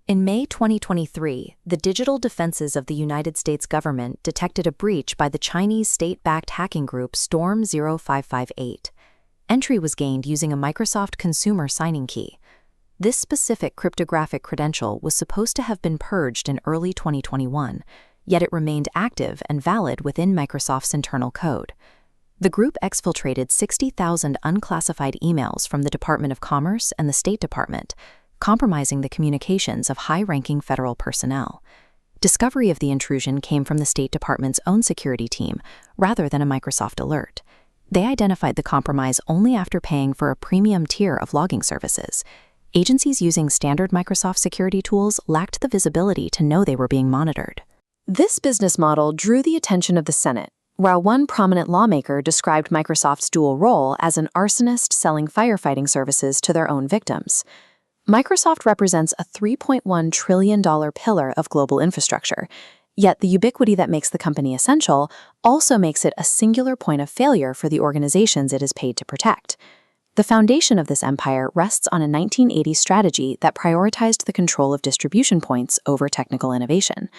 In May 2023, the digital defenses of the United States government detected a breach by the Chinese state-backed hacking group Storm 0558. Entry was gained using a Microsoft consumer signing key. This specific cryptographic credential was supposed to have been purged in early 2021, yet it remained active and valid within Microsoft's internal code. The group exfiltrated 60,000 unclassified emails from the Department of Commerce and the State Department, compromising the communications of high-ranking federal personnel. Discovery of the intrusion came from the State Department's own security team, rather than a Microsoft alert. They identified the compromise only after paying for a premium tier of logging services. Agencies using standard Microsoft security tools lacked the visibility to know they were being monitored. This business model drew the attention of the Senate, while one prominent lawmaker described Microsoft's dual role as an arsonist selling firefighting services to their own victims. Microsoft represents a $3.1 trillion pillar of global infrastructure, yet the ubiquity that makes the company essential also makes it a singular point of failure for the organizations it is paid to protect. The foundation of this empire rests on a 1980s strategy that prioritized the control of distribution points over technical innovation.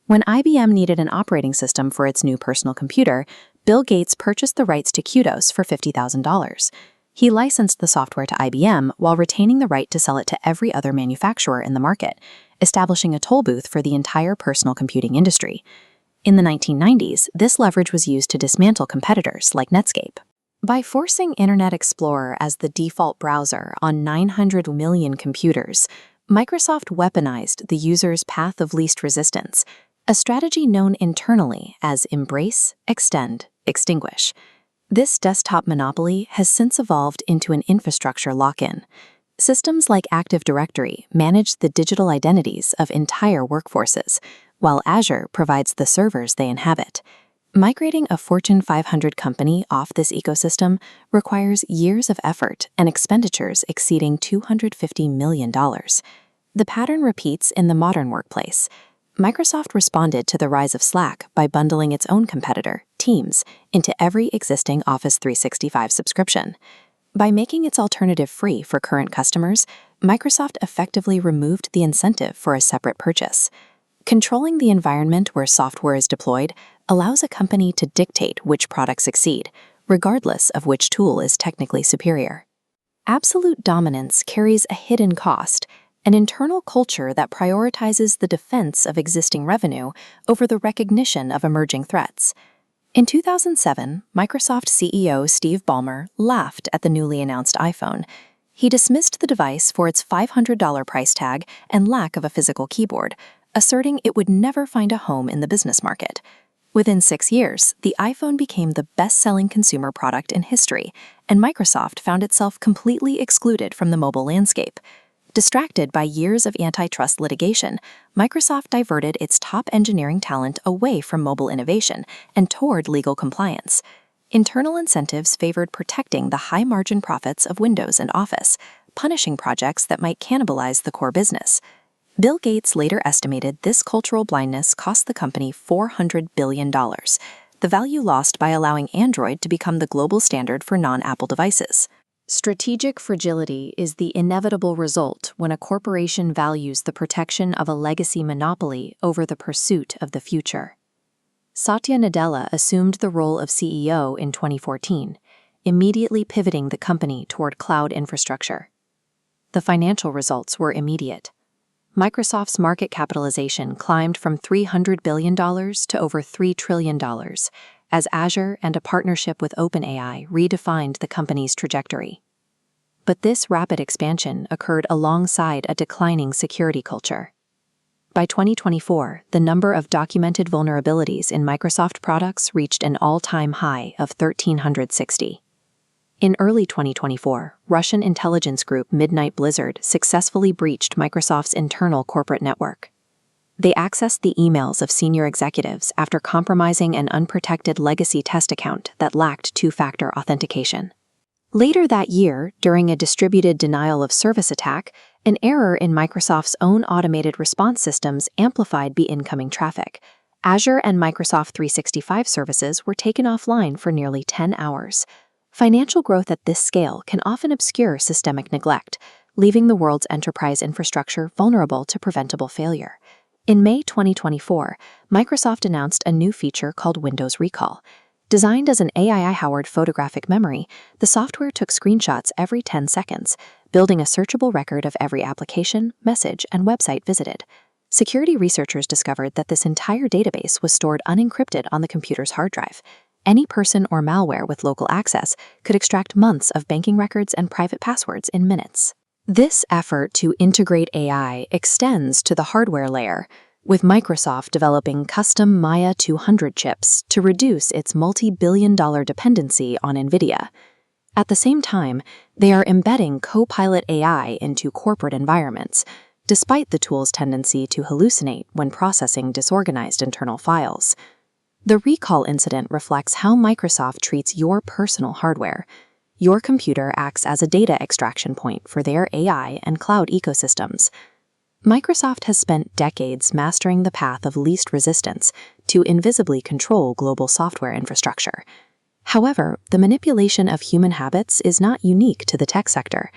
When IBM needed an operating system for its new personal computer, Bill Gates purchased the rights to Kudos for $50,000. He licensed the software to IBM while retaining the right to sell it to every other manufacturer in the market, establishing a toll booth for the entire personal computing industry. In the 1990s, this leverage was used to dismantle competitors like Netscape. By forcing Internet Explorer as the default browser on 900 million computers, Microsoft weaponized the user's path of least resistance, a strategy known internally as embrace, extend, extinguish. This desktop monopoly has since evolved into an infrastructure lock-in. Systems like Active Directory manage the digital identities of entire workforces, while Azure provides the servers they inhabit. Migrating a Fortune 500 company off this ecosystem requires years of effort and expenditures exceeding $250 million. The pattern repeats in the modern workplace. Microsoft responded to the rise of Slack by bundling its own competitor, Teams, into every existing Office 365 subscription. By making its alternative free for current customers, Microsoft effectively removed the incentive for a separate purchase. Controlling the environment where software is deployed allows a company to dictate which products succeed, regardless of which tool is technically superior. Absolute dominance carries a hidden cost, an internal culture that prioritizes the defense of existing revenue over the recognition of emerging threats. In 2007, Microsoft CEO Steve Ballmer laughed at the newly announced iPhone. He dismissed the device for its $500 price tag and lack of a physical keyboard, asserting it would never find a home in the business market. Within 6 years, the iPhone became the best-selling consumer product in history, and Microsoft found itself completely excluded from the mobile landscape. Distracted by years of antitrust litigation, Microsoft diverted its top engineering talent away from mobile innovation and toward legal compliance. Internal incentives favored protecting the high-margin profits of Windows and Office, punishing projects that might cannibalize the core business. Bill Gates later estimated this cultural blindness cost the company $400 billion, the value lost by allowing Android to become the global standard for non-Apple devices. Strategic fragility is the inevitable result when a corporation values the protection of a legacy monopoly over the pursuit of the future. Satya Nadella assumed the role of CEO in 2014, immediately pivoting the company toward cloud infrastructure. The financial results were immediate. Microsoft's market capitalization climbed from $300 billion to over $3 trillion, as Azure and a partnership with OpenAI redefined the company's trajectory. But this rapid expansion occurred alongside a declining security culture. By 2024, the number of documented vulnerabilities in Microsoft products reached an all-time high of 1,360. In early 2024, Russian intelligence group Midnight Blizzard successfully breached Microsoft's internal corporate network. They accessed the emails of senior executives after compromising an unprotected legacy test account that lacked two-factor authentication. Later that year, during a distributed denial-of-service attack, an error in Microsoft's own automated response systems amplified the incoming traffic. Azure and Microsoft 365 services were taken offline for nearly 10 hours. Financial growth at this scale can often obscure systemic neglect, leaving the world's enterprise infrastructure vulnerable to preventable failure. In May 2024, Microsoft announced a new feature called Windows Recall. Designed as an AI-powered photographic memory, the software took screenshots every 10 seconds, building a searchable record of every application, message, and website visited. Security researchers discovered that this entire database was stored unencrypted on the computer's hard drive. Any person or malware with local access could extract months of banking records and private passwords in minutes. This effort to integrate AI extends to the hardware layer, with Microsoft developing custom Maya 200 chips to reduce its multi-billion-dollar dependency on NVIDIA. At the same time, they are embedding Copilot AI into corporate environments, despite the tool's tendency to hallucinate when processing disorganized internal files. The recall incident reflects how Microsoft treats your personal hardware. Your computer acts as a data extraction point for their AI and cloud ecosystems. Microsoft has spent decades mastering the path of least resistance to invisibly control global software infrastructure. However, the manipulation of human habits is not unique to the tech sector.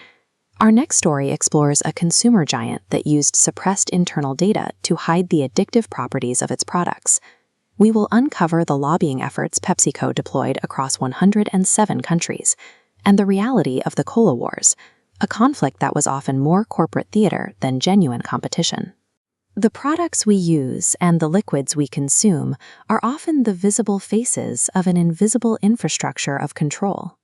Our next story explores a consumer giant that used suppressed internal data to hide the addictive properties of its products. We will uncover the lobbying efforts PepsiCo deployed across 107 countries, and the reality of the Cola Wars, a conflict that was often more corporate theater than genuine competition. The products we use and the liquids we consume are often the visible faces of an invisible infrastructure of control.